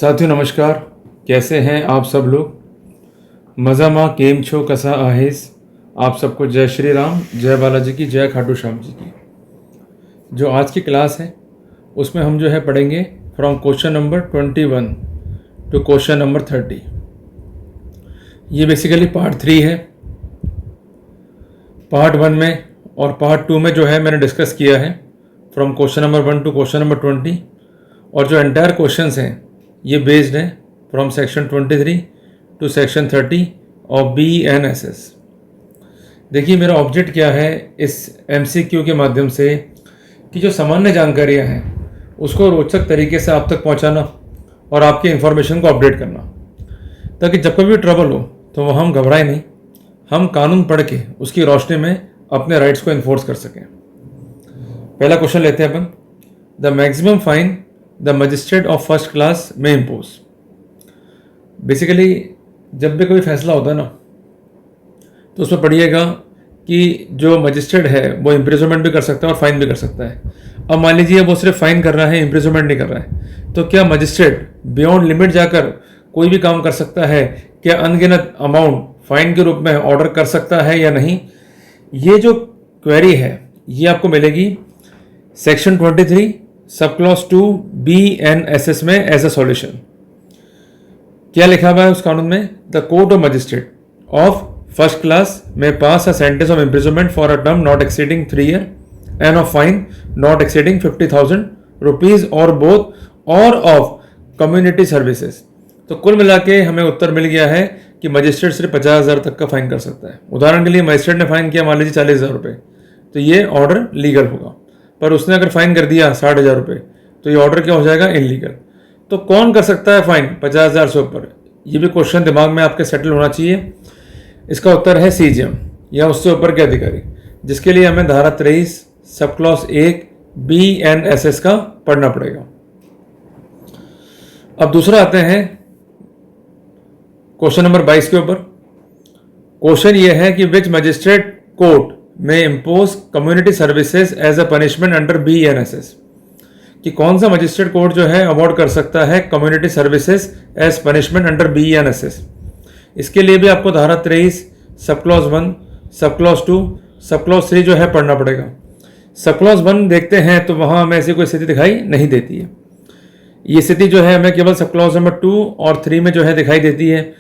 साथियों नमस्कार, कैसे हैं आप सब लोग। मज़ामा केम छो कसा आहेस। आप सबको जय श्री राम, जय बालाजी की, जय खाटू श्याम जी की। जो आज की क्लास है उसमें हम जो है पढ़ेंगे from question number 21 to question number 30। ये बेसिकली पार्ट 3 है। पार्ट 1 में और पार्ट 2 में जो है मैंने डिस्कस किया है from question number 1 to question number 20, और जो एंटायर क्वेश्चंस हैं ये बेस्ड है from section 23 to section 30 of BNSS। देखिए मेरा ऑब्जेक्ट क्या है इस MCQ के माध्यम से कि जो सामान्य जानकारियां हैं उसको रोचक तरीके से आप तक पहुंचाना और आपके इन्फॉर्मेशन को अपडेट करना, ताकि जब कभी भी ट्रबल हो तो वह हम घबराएं नहीं, हम कानून पढ़ के उसकी रोशनी में अपने राइट्स को इन्फोर्स कर सकें। पहला क्वेश्चन लेते हैं अपन। The maximum fine the magistrate of first class may impose. Basically जब भी कोई फैसला होता है ना तो उसमें पढ़िएगा कि जो मजिस्ट्रेट है वो इम्प्रिजनमेंट भी कर सकता है और फाइन भी कर सकता है। अब मान लीजिए वो सिर्फ फाइन कर रहा है, इम्प्रिजनमेंट नहीं कर रहा है, तो क्या मजिस्ट्रेट बियॉन्ड लिमिट जाकर कोई भी काम कर सकता है? क्या अनगिनत अमाउंट फाइन के रूप में ऑर्डर कर सकता है या नहीं? ये जो क्वेरी है ये आपको मिलेगी सेक्शन 23 सब क्लॉज 2 BNSS में एज अ सॉल्यूशन। क्या लिखा हुआ है उस कानून में? The court of magistrate of first class may pass a sentence of imprisonment for a term not exceeding 3 year and of fine not exceeding 50,000 rupees or both or of community services. तो कुल मिला के हमें उत्तर मिल गया है कि magistrate सिर्फ 50,000 तक का फाइन कर सकता है। उदाहरण के लिए मजिस्ट्रेट ने फाइन किया मान लीजिए 40,000 रुपये, तो ये ऑर्डर लीगल होगा। पर उसने अगर फाइन कर दिया 60,000 रुपये तो ये ऑर्डर क्या हो जाएगा? इलीगल। तो कौन कर सकता है फाइन 50,000 से ऊपर? ये भी क्वेश्चन दिमाग में आपके सेटल होना चाहिए। इसका उत्तर है CJM या उससे ऊपर के अधिकारी, जिसके लिए हमें धारा 23 सब क्लॉज 1 BNSS का पढ़ना पड़ेगा। अब दूसरा आते हैं क्वेश्चन नंबर 22 के ऊपर। क्वेश्चन ये है कि विच मजिस्ट्रेट कोर्ट में impose community services as a punishment under BNSS, कि कौन सा मजिस्ट्रेट कोर्ट जो है अवॉर्ड कर सकता है community services as punishment under BNSS। इसके लिए भी आपको धारा 23 सब क्लॉज 1 सब क्लॉज 2 सब क्लॉज 3 जो है पढ़ना पड़ेगा। सब क्लॉज 1 देखते हैं तो वहां हमें ऐसी कोई स्थिति दिखाई नहीं देती है। ये स्थिति जो है हमें केवल सब क्लॉज नंबर 2 और 3 में जो है दिखाई देती है,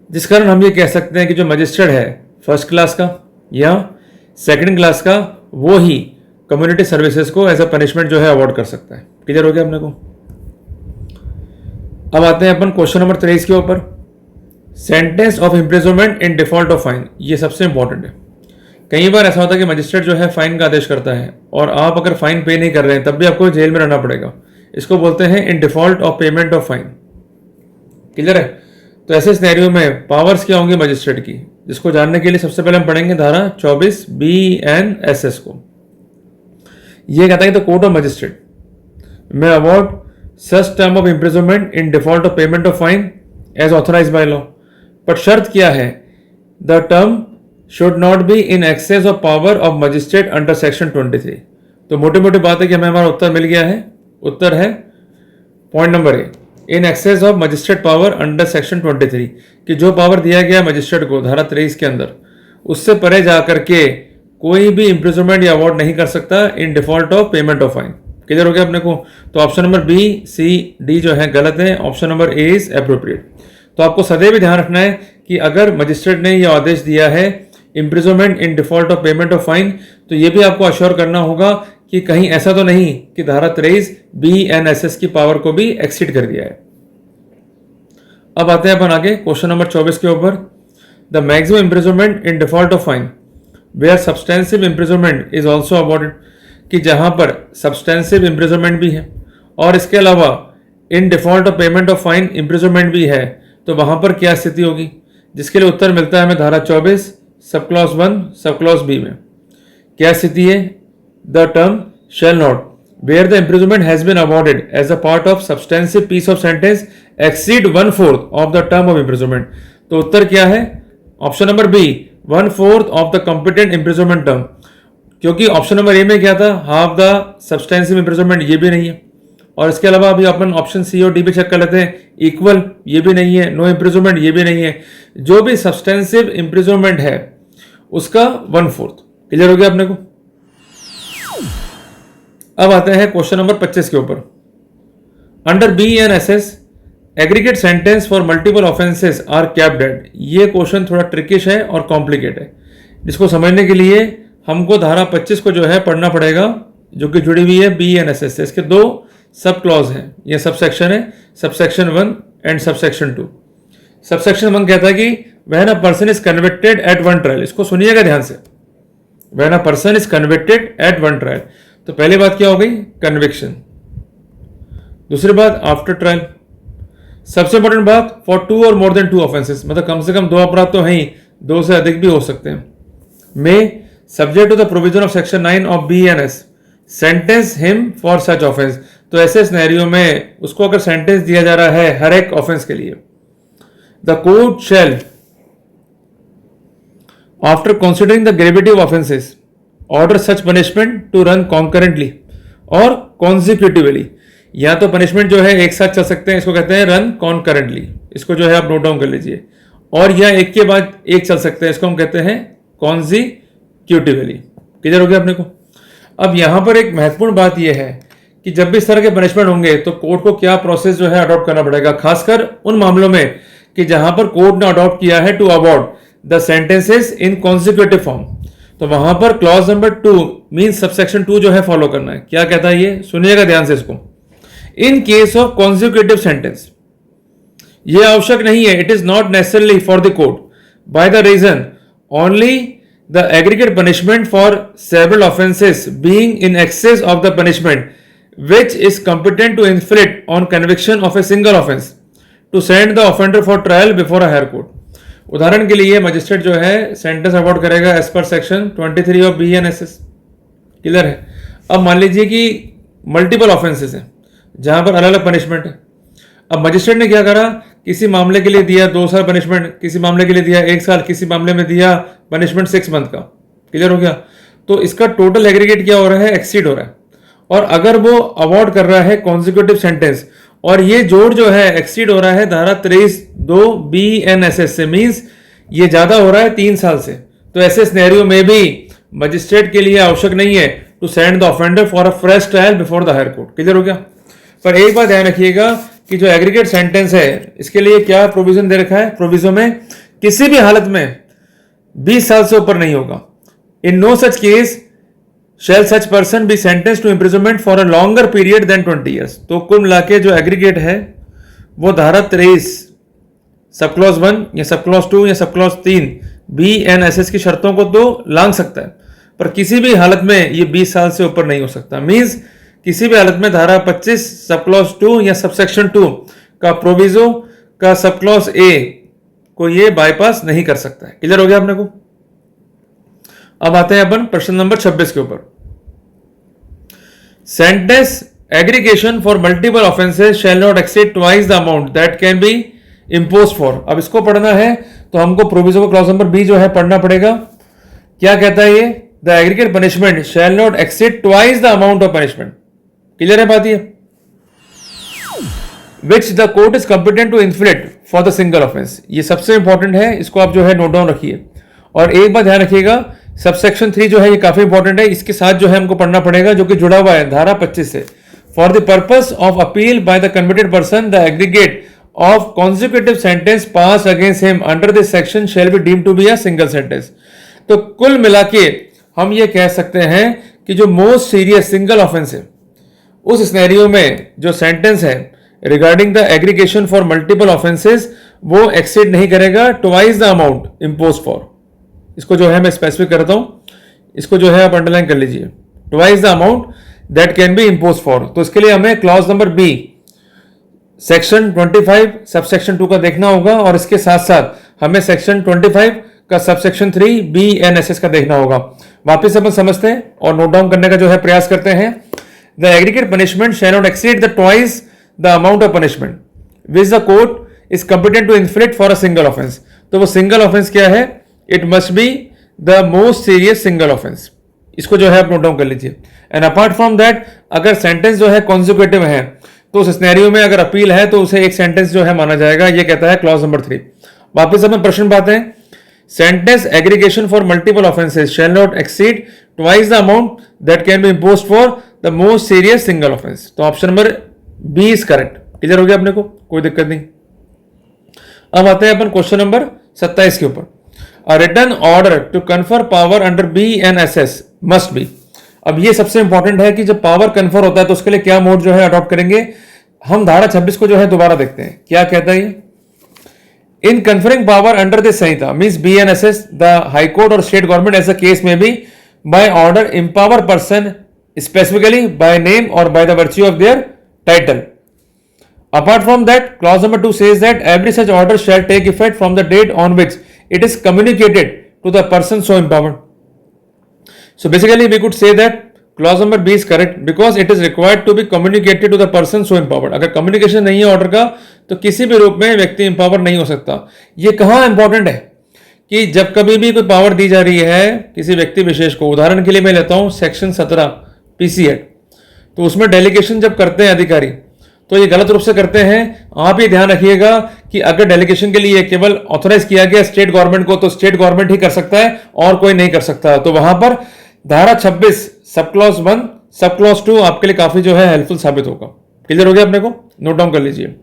जिस कारण हम ये कह सकते हैं कि जो मजिस्ट्रेट है फर्स्ट क्लास का या सेकंड क्लास का वो ही कम्युनिटी सर्विसेज को एज अ पनिशमेंट जो है अवॉर्ड कर सकता है। क्लियर हो गया अपने को? अब आते हैं अपन क्वेश्चन नंबर 23 के ऊपर। Sentence of imprisonment in default of fine, ये सबसे इंपॉर्टेंट है। कई बार ऐसा होता है कि मजिस्ट्रेट जो है फाइन का आदेश करता है और आप अगर फाइन पे नहीं कर रहे हैं तब भी आपको जेल में रहना पड़ेगा। इसको बोलते हैं इन default of payment of fine. Clear है? तो ऐसे सिनेरियो में पावर्स क्या होंगी मजिस्ट्रेट की, जिसको जानने के लिए सबसे पहले हम पढ़ेंगे धारा 24 BNSS को। यह कहता है द कोर्ट ऑफ मजिस्ट्रेट में award such term of imprisonment in default of payment of fine as authorize by law. पर शर्त क्या है? The term should not be in excess of power of magistrate under section 23। तो मोटी मोटी बात है कि हमें हमारा उत्तर मिल गया है। उत्तर है point number A, in excess of magistrate power under section 23, कि जो पावर दिया गया मजिस्ट्रेट को धारा 23 के अंदर, उससे परे जाकर के कोई भी इम्प्रिजनमेंट या अवॉर्ड नहीं कर सकता इन default of payment of fine. Clear हो गया अपने को? तो option number B, C, D जो है गलत है, option number A is appropriate. तो आपको सदैव ध्यान रखना है कि अगर मजिस्ट्रेट ने यह आदेश दिया है imprisonment in default of payment of fine, तो यह भी आपको अश्योर करना होगा कि कहीं ऐसा तो नहीं कि धारा 23 BNSS की पावर को भी एक्सीड कर दिया है। अब आते हैं अपन आगे क्वेश्चन नंबर 24 के ऊपर। The maximum imprisonment in default of fine where substantive imprisonment is also awarded, कि जहां पर सब्सटेंसिव इम्प्रिजनमेंट भी है और इसके अलावा इन default of payment of fine imprisonment भी है, तो वहां पर क्या स्थिति होगी? जिसके लिए उत्तर मिलता है हमें धारा 24 sub clause 1 sub clause B में। क्या स्थिति है? The term shall not where the imprisonment has been awarded as a part of substantive piece of sentence exceed 1/4 of the term of imprisonment. तो उत्तर क्या है? Option number B, 1/4 of the competent imprisonment term. क्योंकि option number A में क्या था? Half the substantive imprisonment, ये भी नहीं है। और इसके अलावा अभी अपन ऑप्शन सी और डी भी चेक कर लेते हैं। इक्वल ये भी नहीं है, नो इम्प्रिजनमेंट ये भी नहीं है। जो भी सब्सटेंसिव इम्प्रिजनमेंट है उसका 1/4। क्लियर हो गया अपने को। अब आते हैं क्वेश्चन नंबर 25 के ऊपर। Under B and S S aggregate sentence for multiple offences are capped at. ये क्वेश्चन थोड़ा ट्रिकिश है और कॉम्प्लिकेट है। जिसको समझने के लिए हमको धारा 25 को जो है पढ़ना पड़ेगा, जो कि जुड़ी हुई है बी एंड एस एस से। इसके 2 सब क्लॉज हैं, ये सब सेक्शन है, सबसेक्शन 1 एंड सबसेक्शन 2। सबसेक्शन 1 कहता है कि when a person is convicted at one trial. इसको सुनिएगा ध्यान से, when a person is convicted at one trial. तो पहली बात क्या हो गई, कन्विक्शन। दूसरी बात आफ्टर ट्रायल। सबसे इंपॉर्टेंट बात फॉर 2 और मोर देन 2 ऑफेंसेस, मतलब कम से कम 2 अपराध तो हैं ही, 2 से अधिक भी हो सकते हैं। में subject to the provision of section 9 of B N S sentence him for such offence. तो ऐसे सिनेरियो में उसको अगर सेंटेंस दिया जा रहा है हर एक ऑफेंस के लिए, the court shall after considering the gravity of offences order such punishment to run concurrently और कॉन्सिक्यूटिवली। या तो पनिशमेंट जो है एक साथ चल सकते हैं, इसको कहते हैं रन कॉन्करेंटली, इसको जो है आप नोट डाउन कर लीजिए। और या एक के बाद एक चल सकते हैं, इसको हम कहते हैं कॉन्सिक्यूटिवली। क्लियर हो गया अपने को। अब यहां पर एक महत्वपूर्ण बात यह है कि जब भी इस तरह के पनिशमेंट होंगे तो कोर्ट को क्या प्रोसेस जो है अडॉप्ट करना पड़ेगा, खासकर उन मामलों में कि जहां पर कोर्ट ने अडॉप्ट किया है to award the sentences in consecutive form. तो वहां पर क्लॉज नंबर 2 मीन सबसेक्शन 2 जो है फॉलो करना है। क्या कहता है ये, सुनिएगा ध्यान से इसको। In case of consecutive sentence, ये आवश्यक नहीं है, it is not necessarily for the court by the reason only the aggregate punishment for several offences being in excess of the punishment which is competent to inflict on conviction of a single offense to send the offender for trial before a higher court। उदाहरण के लिए magistrate जो है sentence award करेगा as per section 23 of B N S S. Clear है। अब मान लीजिए कि मल्टीपल ऑफेंसेस हैं जहां पर अलग अलग पनिशमेंट है। अब मजिस्ट्रेट ने क्या करा, किसी मामले के लिए दिया 2 साल पनिशमेंट, किसी मामले के लिए दिया 1 साल, किसी मामले में दिया पनिशमेंट 6 मंथ का। क्लियर हो गया। तो इसका टोटल एग्रीगेट क्या हो रहा है, एक्सीड हो रहा है। और अगर वो अवॉर्ड कर रहा है कॉन्सिक्यूटिव सेंटेंस और ये जोड़ जो है एक्सीड हो रहा है धारा 23(2) बी एन एस एस से, मीन्स ये ज्यादा हो रहा है 3 साल से, तो ऐसे सिनेरियो में भी मजिस्ट्रेट के लिए आवश्यक नहीं है to send the offender for a fresh trial before the higher court. Clear हो गया। पर एक बात ध्यान रखिएगा कि जो एग्रीगेट सेंटेंस है इसके लिए क्या प्रोविजन दे रखा है, प्रोविजन में किसी भी हालत में 20 साल से ऊपर नहीं होगा। In no such case shall such person be sentenced to imprisonment for a longer period than 20 years। तो कुल मिला के जो एग्रीगेट है वो धारा 23 सब क्लॉज 1 या सब क्लॉज 2 या sub clause 3 B N S S की शर्तों को तो लांघ सकता है, पर किसी भी हालत में ये 20 साल से ऊपर नहीं हो सकता। मींस किसी भी हालत में धारा 25 सब क्लॉज 2 या सबसेक्शन 2 का प्रोविजो का सब क्लॉज ए को ये बाईपास नहीं कर सकता है। क्लियर हो गया अपने को। अब आते हैं अपन प्रश्न नंबर 26 के ऊपर। Sentence aggregation for multiple offences shall not exceed twice the amount that can be impose for. अब इसको पढ़ना है तो हमको प्रोविजन को क्लॉज नंबर बी जो है पढ़ना पड़ेगा। क्या कहता है ये, the aggregate punishment shall not exceed twice the amount of punishment. Clear है बात ये, which the court is competent to inflict for the single offence. ये सबसे इंपॉर्टेंट है, इसको आप जो है नोट डाउन रखिए। और एक बात ध्यान रखिएगा, सबसेक्शन 3 जो है ये काफी इंपॉर्टेंट है, इसके साथ जो है हमको पढ़ना पड़ेगा जो कि जुड़ा हुआ है धारा 25 से। For the purpose of appeal by the convicted person the aggregate of consecutive sentence pass against him under this section shall be deemed to be a single sentence. तो कुल मिला के हम ये कह सकते हैं कि जो मोस्ट सीरियस सिंगल ऑफेंस है उस सिनेरियो में जो सेंटेंस है regarding the aggregation for multiple offences वो एक्सीड नहीं करेगा twice the amount impose for. इसको जो है मैं स्पेसिफिक करता हूं, इसको जो है आप अंडरलाइन कर लीजिए, twice the amount that can be impose for. तो इसके लिए हमें clause number B section 25 subsection 2 का देखना होगा और इसके साथ साथ हमें सेक्शन 25 का subsection 3 B N S S का देखना होगा। वापिस अपन समझते हैं और नोट डाउन करने का जो है प्रयास करते हैं। The aggregate punishment shall not exceed the twice the amount of punishment which the court is competent to inflict for a single offence. तो वो सिंगल ऑफेंस क्या है, it must be the most serious single offence. इसको जो है आप note down कर लीजिए। एंड अपार्ट फ्रॉम दैट अगर सेंटेंस जो है कॉन्सिक्यूटिव है तो उस सिनेरियो में अगर अपील है तो उसे एक सेंटेंस जो है माना जाएगा। ये कहता है क्लॉज नंबर 3। वापस अपन प्रश्न पाते हैं। Sentence aggregation for multiple offences shall not exceed twice the amount that can be imposed for the most serious single offence. तो option number B is correct. Clear हो गया अपने को, कोई दिक्कत नहीं। अब आते हैं अपन क्वेश्चन नंबर 27 के ऊपर। A written order to confer power under BNSS must be. अब ये सबसे इंपॉर्टेंट है कि जब पावर कन्फर होता है तो उसके लिए क्या मोड जो है अडॉप्ट करेंगे। हम धारा 26 को जो है दोबारा देखते हैं क्या कहता है ये। In conferring power under this Sanhita means BNSS the high court or state government as a case may be by order empower person specifically by name or by the virtue of their title. Apart from that, clause number 2 says that every such order shall take effect from the date on which it is communicated to the person so empowered. So basically we could say that clause number B is correct because it is required to be communicated to the person so empowered. अगर communication नहीं है order का तो किसी भी रूप में व्यक्ति empower नहीं हो सकता। ये कहाँ important है कि जब कभी भी कोई पावर दी जा रही है किसी व्यक्ति विशेष को, उदाहरण के लिए मैं लेता हूँ सेक्शन 17 PC एक्ट, तो उसमें डेलीगेशन जब करते हैं अधिकारी तो ये गलत रूप से करते हैं। आप ये ध्यान रखिएगा कि अगर डेलीगेशन के लिए केवल ऑथराइज किया गया स्टेट गवर्नमेंट को तो स्टेट गवर्नमेंट ही कर सकता है और कोई नहीं कर सकता। तो वहां पर धारा 26 सब क्लॉज 1 सब क्लॉज 2 आपके लिए काफी जो है हेल्पफुल साबित होगा। क्लियर हो गया अपने को, नोट डाउन कर लीजिए।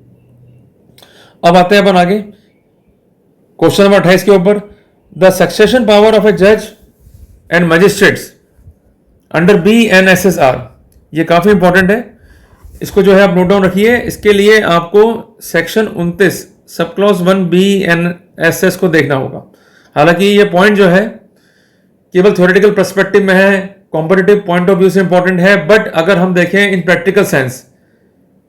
अब आते हैं अपन आगे क्वेश्चन नंबर 28 के ऊपर। The succession power of a जज and magistrates under BNSS are. ये काफी इंपॉर्टेंट है, इसको जो है आप नोट डाउन रखिए। इसके लिए आपको सेक्शन 29 सब क्लॉज 1 BNSS को देखना होगा। हालांकि ये पॉइंट जो है केवल थ्योरेटिकल पर्सपेक्टिव में है, कॉम्पिटिटिव पॉइंट ऑफ व्यू से इंपॉर्टेंट है, बट अगर हम देखें इन practical sense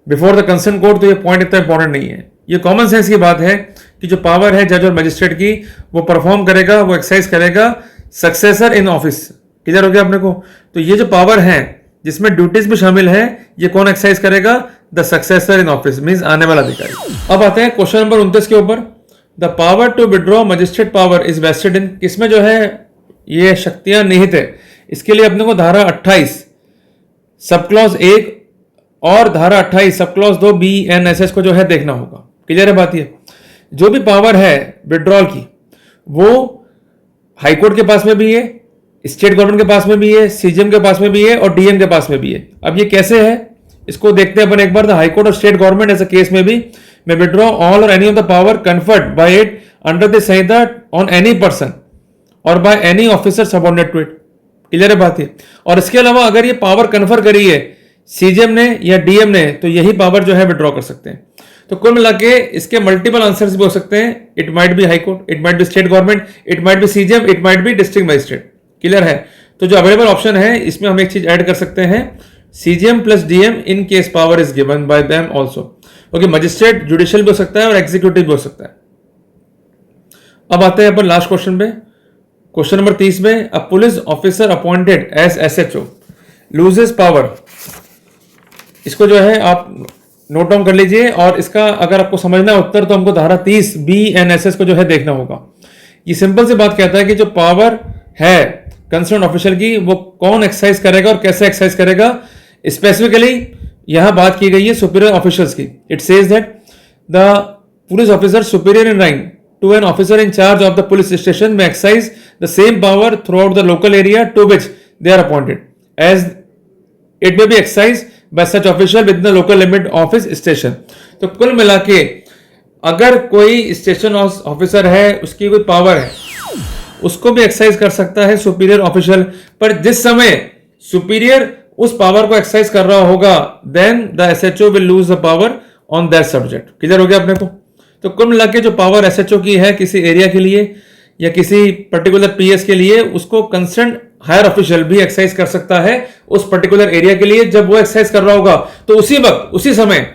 before the concern court तो ये पॉइंट इतना इंपॉर्टेंट नहीं है। ये कॉमन सेंस की बात है कि जो पावर है जज और मजिस्ट्रेट की वो परफॉर्म करेगा, वो एक्सरसाइज करेगा सक्सेसर इन ऑफिस। क्लियर हो गया अपने को। तो ये जो पावर है जिसमें ड्यूटीज भी शामिल है ये कौन एक्सरसाइज करेगा? The successor in office means आने वाला अधिकारी। अब आते हैं क्वेश्चन नंबर 29 के ऊपर। The power to withdraw magistrate power is vested in, किसमें जो है ये शक्तियां निहित है। इसके लिए अपने को धारा 28 सब क्लॉज 1 और धारा 28 सब क्लॉज 2 BNSS को जो है देखना होगा। क्लियर है बात? ये जो भी पावर है विड्रॉल की वो हाईकोर्ट के पास में भी है, स्टेट गवर्नमेंट के पास में भी है, CGM के पास में भी है और DM के पास में भी है। अब ये कैसे है इसको देखते हैं अपन एक बार। The high court or state government ऐसे केस में भी may withdraw all or any of the power conferred by it under the Sanhita on any person or by any officer subordinate to it. Clear है बात? ये और इसके अलावा अगर ये पावर कन्फर करी है CGM ने या DM ने तो यही पावर जो है विड्रॉ कर सकते हैं। तो कुल मिला के इसके मल्टीपल आंसर्स भी हो सकते हैं। It might be high court, it might be state government, it might be CGM, it might be district magistrate. Clear है? तो जो अवेलेबल ऑप्शन है इसमें हम एक चीज ऐड कर सकते हैं, CGM plus DM in case power is given by them also, क्योंकि मजिस्ट्रेट जुडिशियल भी हो सकता है और एग्जीक्यूटिव भी हो सकता है। अब आते हैं अपन लास्ट क्वेश्चन पे, क्वेश्चन नंबर 30 में। A police officer appointed as SHO loses power. इसको जो है आप नोट डाउन कर लीजिए और इसका अगर आपको समझना है उत्तर तो हमको धारा 30 BNSS को जो है देखना होगा। ये सिंपल सी बात कहता है कि जो पावर है कंसर्न ऑफिशियल की वो कौन एक्सरसाइज करेगा और कैसे एक्सरसाइज करेगा। स्पेसिफिकली यहां बात की गई है सुपीरियर ऑफिशियल्स की। It says that the police officer superior in rank to an officer in charge of the police station may exercise the same power throughout the local area to which they are appointed as it may be exercised by such official with the local limit of his station. तो कुल मिला के अगर कोई station officer है उसकी कोई power है उसको भी एक्सरसाइज कर सकता है सुपीरियर ऑफिशियल, पर जिस समय सुपीरियर उस पावर को एक्सरसाइज कर रहा होगा then the SHO will lose the power on that subject. Clear हो गया अपने को? तो कुल मिला के जो पावर SHO की है किसी एरिया के लिए या किसी पर्टिकुलर PS के लिए उसको कंसर्न हायर ऑफिशियल भी एक्सरसाइज कर सकता है उस पर्टिकुलर एरिया के लिए। जब वो एक्सरसाइज कर रहा होगा तो उसी वक्त उसी समय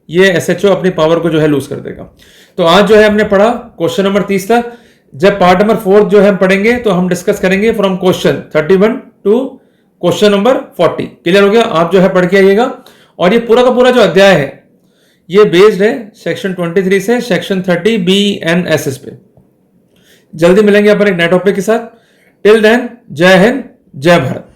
ये SHO अपनी पावर को जो है लूज कर देगा। तो आज जो है हमने पढ़ा क्वेश्चन नंबर 30 तक। जब पार्ट नंबर 4 जो है हम पढ़ेंगे तो हम डिस्कस करेंगे from question 31 to question number 40। Clear हो गया? आप जो है पढ़ के आइएगा। और ये पूरा का पूरा जो अध्याय है ये बेस्ड है सेक्शन 23 से सेक्शन 30 BNSS पे। जल्दी मिलेंगे अपन एक नए टॉपिक के साथ। टिल देन जय हिंद जय भारत।